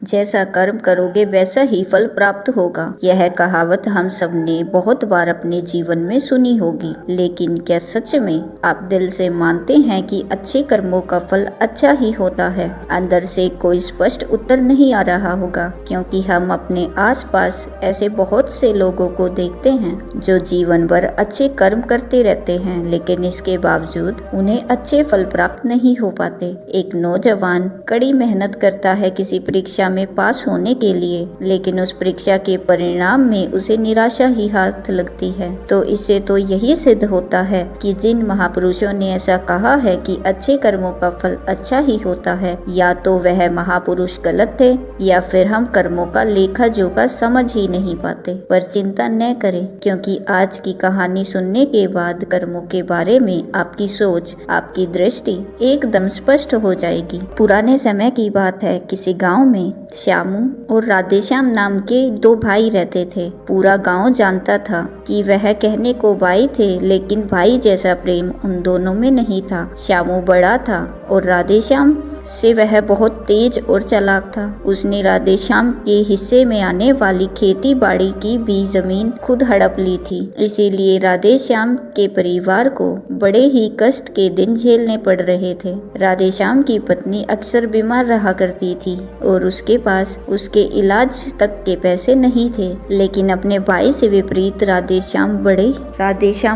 जैसा कर्म करोगे वैसा ही फल प्राप्त होगा। यह कहावत हम सबने बहुत बार अपने जीवन में सुनी होगी, लेकिन क्या सच में आप दिल से मानते हैं कि अच्छे कर्मों का फल अच्छा ही होता है? अंदर से कोई स्पष्ट उत्तर नहीं आ रहा होगा, क्योंकि हम अपने आसपास ऐसे बहुत से लोगों को देखते हैं जो जीवन भर अच्छे कर्म करते रहते हैं, लेकिन इसके बावजूद उन्हें अच्छे फल प्राप्त नहीं हो पाते। एक नौजवान कड़ी मेहनत करता है किसी परीक्षा में पास होने के लिए, लेकिन उस परीक्षा के परिणाम में उसे निराशा ही हाथ लगती है। तो इससे तो यही सिद्ध होता है कि जिन महापुरुषों ने ऐसा कहा है कि अच्छे कर्मों का फल अच्छा ही होता है, या तो वह महापुरुष गलत थे या फिर हम कर्मों का लेखा जोखा समझ ही नहीं पाते। पर चिंता न करें, क्योंकि आज की कहानी सुनने के बाद कर्मों के बारे में आपकी सोच, आपकी दृष्टि एकदम स्पष्ट हो जाएगी। पुराने समय की बात है, किसी गांव में श्यामू और राधेश्याम नाम के दो भाई रहते थे। पूरा गांव जानता था कि वह कहने को भाई थे, लेकिन भाई जैसा प्रेम उन दोनों में नहीं था। श्यामू बड़ा था और राधेश्याम से वह बहुत तेज और चालाक था। उसने राधेश्याम के हिस्से में आने वाली खेती बाड़ी की भी जमीन खुद हड़प ली थी। इसीलिए राधेश्याम के परिवार को बड़े ही कष्ट के दिन झेलने पड़ रहे थे। राधेश्याम की पत्नी अक्सर बीमार रहा करती थी और उसके पास उसके इलाज तक के पैसे नहीं थे, लेकिन अपने भाई से विपरीत राधेश्याम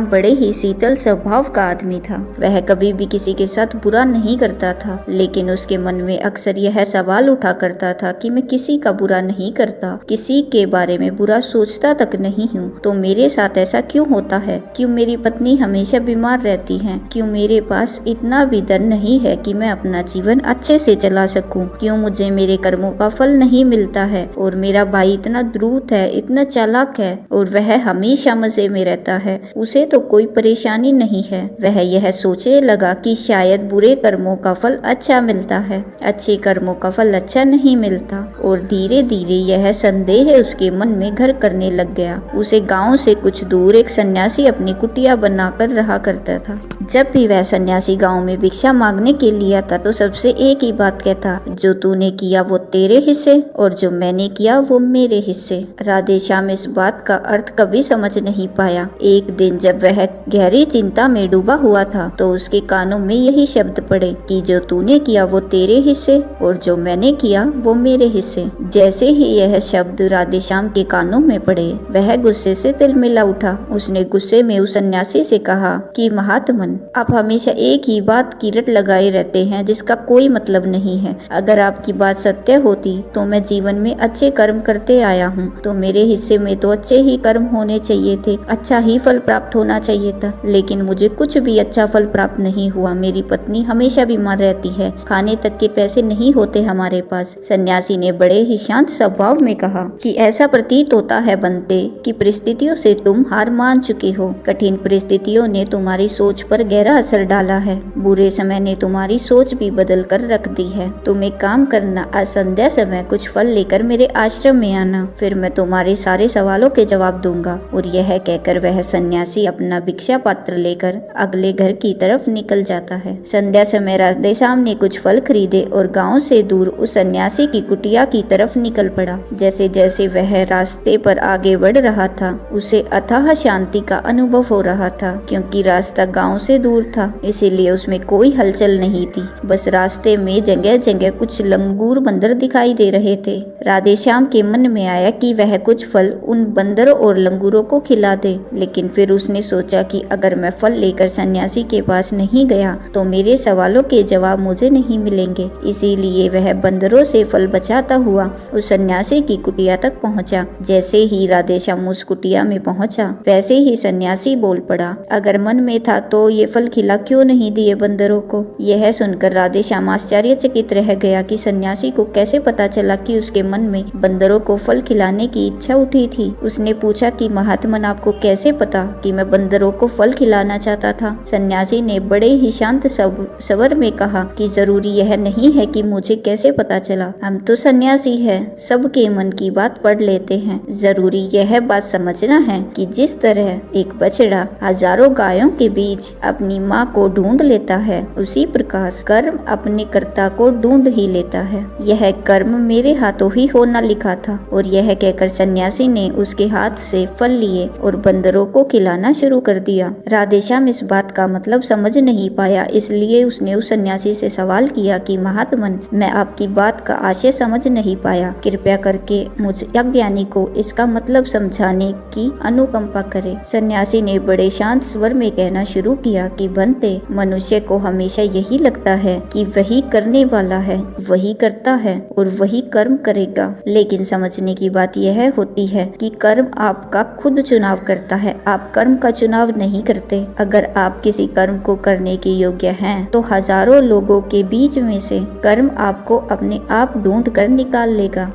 बड़े ही शीतल स्वभाव का आदमी था। वह कभी भी किसी के साथ बुरा नहीं करता था, लेकिन उसके मन में अक्सर यह सवाल उठा करता था कि मैं किसी का बुरा नहीं करता, किसी के बारे में बुरा सोचता तक नहीं हूँ, तो मेरे साथ ऐसा क्यों होता है? क्यों मेरी पत्नी हमेशा बीमार रहती है? क्यों मेरे पास इतना भी धन नहीं है कि मैं अपना जीवन अच्छे से चला सकूं? क्यों मुझे मेरे कर्मों का फल नहीं मिलता है? और मेरा भाई इतना द्रुत है, इतना चालाक है और वह हमेशा मजे में रहता है, उसे तो कोई परेशानी नहीं है। वह यह सोचने लगा कि शायद बुरे कर्मों का फल अच्छा मिलता है, अच्छे कर्मों का फल अच्छा नहीं मिलता, और धीरे धीरे यह संदेह उसके मन में घर करने लग गया। उसे गांव से कुछ दूर एक सन्यासी अपनी कुटिया बनाकर रहा करता था। जब भी वह सन्यासी गांव में भिक्षा मांगने के लिए आता तो सबसे एक ही बात कहता, जो तूने किया वो तेरे हिस्से और जो मैंने किया वो मेरे हिस्से। राधेश्याम इस बात का अर्थ कभी समझ नहीं पाया। एक दिन जब वह गहरी चिंता में डूबा हुआ था तो उसके कानों में यही शब्द पड़े कि जो तूने किया वो तेरे हिस्से और जो मैंने किया वो मेरे हिस्से। जैसे ही यह शब्द राधेश्याम के कानों में पड़े, वह गुस्से से तिलमिला उठा। उसने गुस्से में उस सन्यासी से कहा कि महात्मन, आप हमेशा एक ही बात की रट लगाए रहते हैं जिसका कोई मतलब नहीं है। अगर आपकी बात सत्य होती तो मैं जीवन में अच्छे कर्म करते आया हूँ, तो मेरे हिस्से में तो अच्छे ही कर्म होने चाहिए थे, अच्छा ही फल प्राप्त होना चाहिए था, लेकिन मुझे कुछ भी अच्छा फल प्राप्त नहीं हुआ। मेरी पत्नी हमेशा बीमार रहती है, खाने तक के पैसे नहीं होते हमारे पास। सन्यासी ने बड़े ही शांत स्वभाव में कहा कि ऐसा प्रतीत होता है बनते कि परिस्थितियों से तुम हार मान चुके हो। कठिन परिस्थितियों ने तुम्हारी सोच पर गहरा असर डाला है। बुरे समय ने तुम्हारी सोच भी बदल कर रख दी है। तुम एक काम करना, आज संध्या समय कुछ फल लेकर मेरे आश्रम में आना, फिर मैं तुम्हारे सारे सवालों के जवाब दूंगा। और यह कहकर वह सन्यासी अपना भिक्षा पात्र लेकर अगले घर की तरफ निकल जाता है। संध्या समय राधेश्याम ने कुछ फल खरीदे और गांव से दूर उस सन्यासी की कुटिया की तरफ निकल पड़ा। जैसे जैसे वह रास्ते पर आगे बढ़ रहा था, उसे अथाह शांति का अनुभव हो रहा था, क्योंकि रास्ता गांव से दूर था, इसीलिए उसमें कोई हलचल नहीं थी। बस रास्ते में जगह जगह कुछ लंगूर बंदर दिखाई दे रहे थे। राधेश्याम के मन में आया कि वह कुछ फल उन बंदरों और लंगूरों को खिला दे, लेकिन फिर उसने सोचा कि अगर मैं फल लेकर सन्यासी के पास नहीं गया तो मेरे सवालों के जवाब मुझे नहीं मिलेंगे। इसीलिए वह बंदरों से फल बचाता हुआ उस सन्यासी की कुटिया तक पहुंचा। जैसे ही राधेश्याम उस कुटिया में पहुंचा, वैसे ही सन्यासी बोल पड़ा, अगर मन में था तो ये फल खिला क्यों नहीं दिए बंदरों को? यह सुनकर राधेश्याम आश्चर्यचकित रह गया कि सन्यासी को कैसे पता चला कि उसके मन में बंदरों को फल खिलाने की इच्छा उठी थी। उसने पूछा कि महात्मन, आपको कैसे पता कि मैं बंदरों को फल खिलाना चाहता था? सन्यासी ने बड़े ही शांत स्वर में कहा कि जरूरी जरूरी यह नहीं है कि मुझे कैसे पता चला, हम तो सन्यासी हैं, सबके मन की बात पढ़ लेते हैं। जरूरी यह बात समझना है कि जिस तरह एक बछड़ा हजारों गायों के बीच अपनी माँ को ढूंढ लेता है, उसी प्रकार कर्म अपने कर्ता को ढूंढ ही लेता है। यह कर्म मेरे हाथों ही होना लिखा था। और यह कहकर सन्यासी ने उसके हाथ से फल लिए और बंदरों को खिलाना शुरू कर दिया। राधेश्याम इस बात का मतलब समझ नहीं पाया, इसलिए उसने उस सन्यासी से सवाल किया कि महात्मन, मैं आपकी बात का आशय समझ नहीं पाया, कृपया करके मुझ अज्ञानी को इसका मतलब समझाने की अनुकंपा करे। सन्यासी ने बड़े शांत स्वर में कहना शुरू किया कि बनते, मनुष्य को हमेशा यही लगता है कि वही करने वाला है, वही करता है और वही कर्म करेगा। लेकिन समझने की बात यह होती है कि कर्म आपका खुद चुनाव करता है, आप कर्म का चुनाव नहीं करते। अगर आप किसी कर्म को करने के योग्य हैं, तो हजारों लोगों के बीच में से कर्म आपको अपने आप ढूंढ कर निकाल लेगा।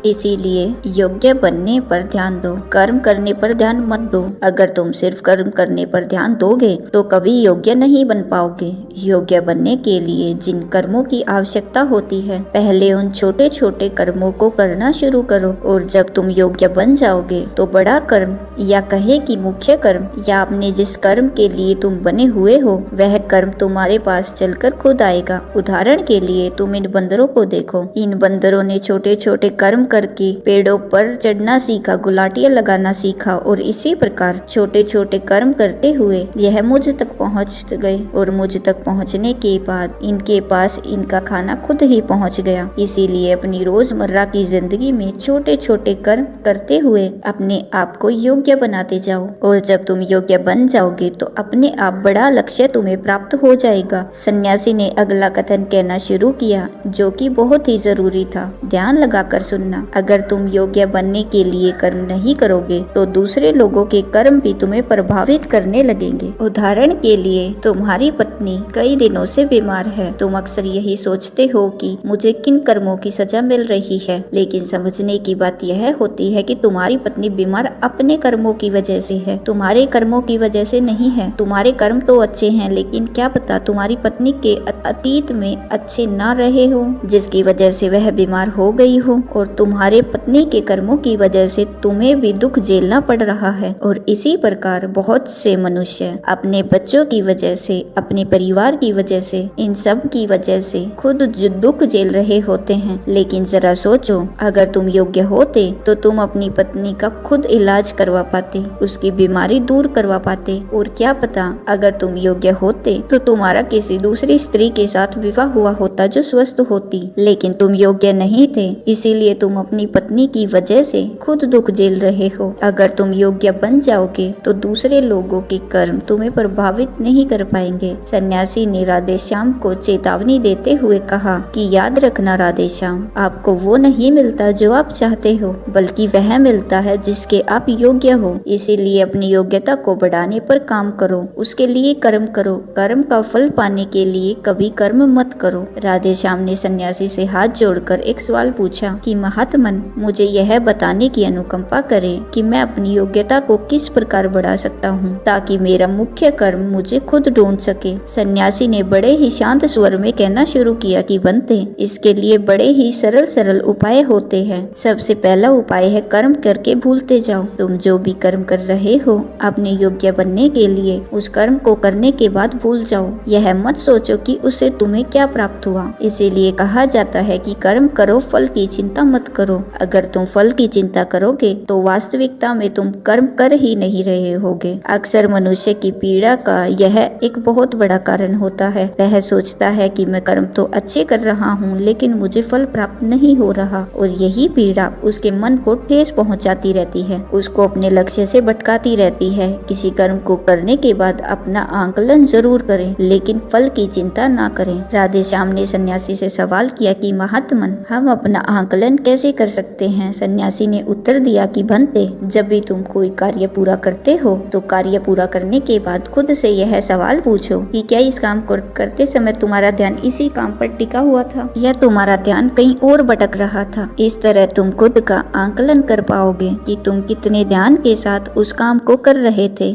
इसीलिए योग्य बनने पर ध्यान दो, कर्म करने पर ध्यान मत दो। अगर तुम सिर्फ कर्म करने पर ध्यान दोगे तो कभी योग्य नहीं बन पाओगे। योग्य बनने के लिए जिन कर्मों की आवश्यकता होती है, पहले उन छोटे छोटे कर्मों को करना शुरू करो, और जब तुम योग्य बन जाओगे तो बड़ा कर्म, या कहे कि मुख्य कर्म, या अपने जिस कर्म के लिए तुम बने हुए हो, वह कर्म तुम्हारे पास चलकर खुद आएगा। उदाहरण के लिए तुम इन बंदरों को देखो। इन बंदरों ने छोटे छोटे कर्म करके पेड़ों पर चढ़ना सीखा, गुलाटियां लगाना सीखा, और इसी प्रकार छोटे छोटे कर्म करते हुए यह मुझ तक पहुंच गए। और मुझ तक पहुंचने के बाद इनके पास इनका खाना खुद ही पहुंच गया। इसीलिए अपनी रोजमर्रा की जिंदगी में छोटे छोटे कर्म करते हुए अपने आप को योग्य बनाते जाओ, और जब तुम योग्य बन जाओगे तो अपने आप बड़ा लक्ष्य तुम्हें प्राप्त हो जाएगा। सन्यासी ने अगला कथन कहना शुरू किया, जो कि बहुत ही जरूरी था। ध्यान लगाकर सुनना। अगर तुम योग्य बनने के लिए कर्म नहीं करोगे तो दूसरे लोगों के कर्म भी तुम्हें प्रभावित करने लगेंगे। उदाहरण के लिए तुम्हारी पत्नी कई दिनों से बीमार है। तुम अक्सर यही सोचते हो कि मुझे किन कर्मों की सजा मिल रही है, लेकिन समझने की बात यह होती है कि तुम्हारी पत्नी बीमार अपने कर्मों की वजह से है, तुम्हारे कर्मों की वजह से नहीं है। तुम्हारे कर्म तो अच्छे हैं, लेकिन क्या पता तुम्हारी पत्नी के अतीत में अच्छे ना रहे हो, जिसकी वजह से वह बीमार हो गई हो, और तुम्हारे पत्नी के कर्मों की वजह से तुम्हें भी दुख झेलना पड़ रहा है। और इसी प्रकार बहुत से मनुष्य अपने बच्चों की वजह से, अपने परिवार की वजह से, इन सब की वजह से खुद दुख झेल रहे होते हैं। लेकिन जरा सोचो, अगर तुम योग्य होते तो तुम अपनी पत्नी का खुद इलाज करवा पाते, उसकी बीमारी दूर करवा पाते। और क्या पता अगर तुम योग्य होते तो तुम्हारा किसी दूसरी स्त्री के साथ विवाह हुआ होता जो स्वस्थ होती। लेकिन तुम योग्य नहीं थे, इसीलिए तुम अपनी पत्नी की वजह से खुद दुख झेल रहे हो। अगर तुम योग्य बन जाओगे तो दूसरे लोगों के कर्म तुम्हें प्रभावित नहीं कर पाएंगे। सन्यासी ने राधेश्याम को चेतावनी देते हुए कहा कि याद रखना राधेश्याम, आपको वो नहीं मिलता जो आप चाहते हो, बल्कि वह मिलता है जिसके आप योग्य हो। इसीलिए अपनी योग्यता को बढ़ाने पर काम करो, उसके लिए कर्म करो। कर्म का फल पाने के लिए कभी कर्म मत करो। राधेश्याम ने सन्यासी से हाथ जोड़कर एक सवाल पूछा कि महात्मन, मुझे यह बताने की अनुकंपा करें कि मैं अपनी योग्यता को किस प्रकार बढ़ा सकता हूँ, ताकि मेरा मुख्य कर्म मुझे खुद ढूंढ सके। सन्यासी ने बड़े ही शांत स्वर में कहना शुरू किया कि बनते, इसके लिए बड़े ही सरल सरल उपाय होते हैं। सबसे पहला उपाय है कर्म करके भूलते जाओ। तुम जो भी कर्म कर रहे हो अपने योग्य बनने के लिए, उस कर्म को करने के बाद भूल जाओ। यह मत सोचो कि उससे तुम्हें क्या प्राप्त हुआ। इसीलिए कहा जाता है कि कर्म करो, फल की चिंता मत करो। अगर तुम फल की चिंता करोगे तो वास्तविकता में तुम कर्म कर ही नहीं रहे होगे। अक्सर मनुष्य की पीड़ा का यह एक बहुत बड़ा कारण होता है। वह सोचता है कि मैं कर्म तो अच्छे कर रहा हूँ, लेकिन मुझे फल प्राप्त नहीं हो रहा, और यही पीड़ा उसके मन को ठेस पहुँचाती रहती है, उसको अपने लक्ष्य से भटकाती रहती है। किसी कर्म को करने के बाद अपना आंकलन जरूर करें, लेकिन फल की चिंता ना करें। राधेश्याम ने सन्यासी से सवाल किया कि महात्मन, हम अपना आंकलन कैसे कैसे कर सकते हैं? सन्यासी ने उत्तर दिया कि भंते, जब भी तुम कोई कार्य पूरा करते हो तो कार्य पूरा करने के बाद खुद से यह सवाल पूछो कि क्या इस काम को करते समय तुम्हारा ध्यान इसी काम पर टिका हुआ था या तुम्हारा ध्यान कहीं और भटक रहा था। इस तरह तुम खुद का आंकलन कर पाओगे कि तुम कितने ध्यान के साथ उस काम को कर रहे थे,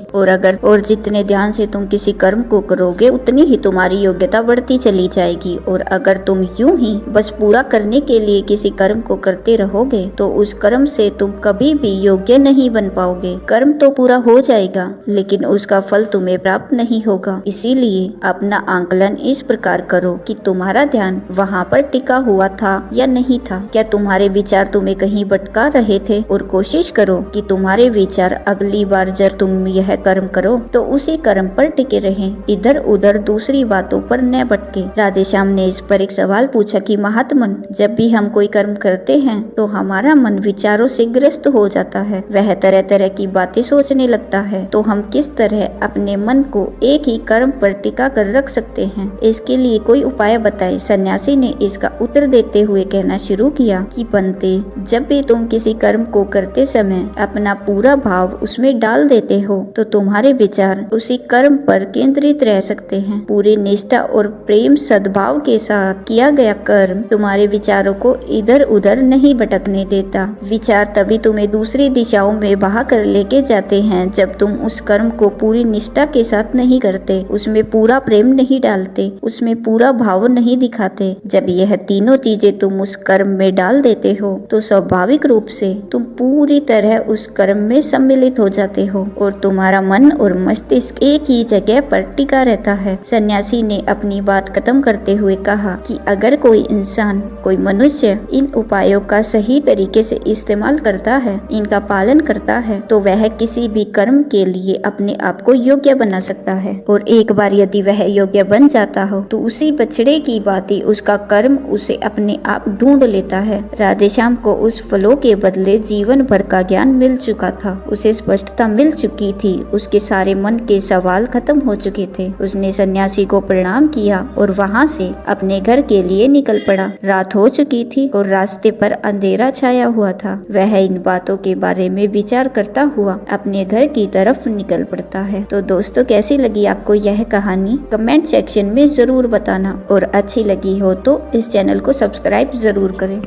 और जितने ध्यान से तुम किसी कर्म को करोगे उतनी ही तुम्हारी योग्यता बढ़ती चली जाएगी। और अगर तुम यूं ही बस पूरा करने के लिए किसी कर्म को करते रहोगे तो उस कर्म से तुम कभी भी योग्य नहीं बन पाओगे। कर्म तो पूरा हो जाएगा लेकिन उसका फल तुम्हें प्राप्त नहीं होगा। इसीलिए अपना आंकलन इस प्रकार करो कि तुम्हारा ध्यान वहाँ पर टिका हुआ था या नहीं था। क्या तुम्हारे विचार तुम्हें कहीं भटका रहे थे? और कोशिश करो कि तुम्हारे विचार अगली बार जब तुम यह कर्म करो तो उसी कर्म पर टिके रहें, इधर उधर दूसरी बातों पर न भटके। राधेश्याम ने इस पर एक सवाल पूछा कि महात्मन, जब भी हम कोई कर्म करते हैं तो हमारा मन विचारों से ग्रस्त हो जाता है, वह तरह तरह की बातें सोचने लगता है, तो हम किस तरह अपने मन को एक ही कर्म पर टिका कर रख सकते हैं? इसके लिए कोई उपाय बताए। सन्यासी ने इसका उत्तर देते हुए कहना शुरू किया कि बनते, जब भी तुम किसी कर्म को करते समय अपना पूरा भाव उसमें डाल देते हो तो तुम्हारे विचार उसी कर्म पर केंद्रित रह सकते हैं। पूरी निष्ठा और प्रेम सद्भाव के साथ किया गया कर्म तुम्हारे विचारों को इधर उधर नहीं भटकने देता। विचार तभी तुम्हें दूसरी दिशाओं में बहा कर लेके जाते हैं जब तुम उस कर्म को पूरी निष्ठा के साथ नहीं करते, उसमें पूरा प्रेम नहीं डालते, उसमें पूरा भाव नहीं दिखाते। जब यह तीनों चीजें तुम उस कर्म में डाल देते हो तो स्वाभाविक रूप से तुम पूरी तरह उस कर्म में सम्मिलित हो जाते हो और तुम्हारा मन और मस्तिष्क एक ही जगह पर टिका रहता है। सन्यासी ने अपनी बात खत्म करते हुए कहा कि अगर कोई इंसान, कोई मनुष्य इन उपायों का सही तरीके से इस्तेमाल करता है, इनका पालन करता है, तो वह किसी भी कर्म के लिए अपने आप को योग्य बना सकता है। और एक बार यदि वह योग्य बन जाता हो तो उसी बछड़े की बाती उसका कर्म उसे अपने आप ढूंढ लेता है। राधेश्याम को उस फलों के बदले जीवन भर का ज्ञान मिल चुका था, उसे स्पष्टता मिल चुकी थी, उसके सारे मन के सवाल खत्म हो चुके थे। उसने सन्यासी को प्रणाम किया और वहाँ से अपने घर के लिए निकल पड़ा। रात हो चुकी थी और रास्ते पर अंधेरा छाया हुआ था। वह इन बातों के बारे में विचार करता हुआ अपने घर की तरफ निकल पड़ता है। तो दोस्तों, कैसी लगी आपको यह कहानी? कमेंट सेक्शन में जरूर बताना, और अच्छी लगी हो तो इस चैनल को सब्सक्राइब जरूर करें।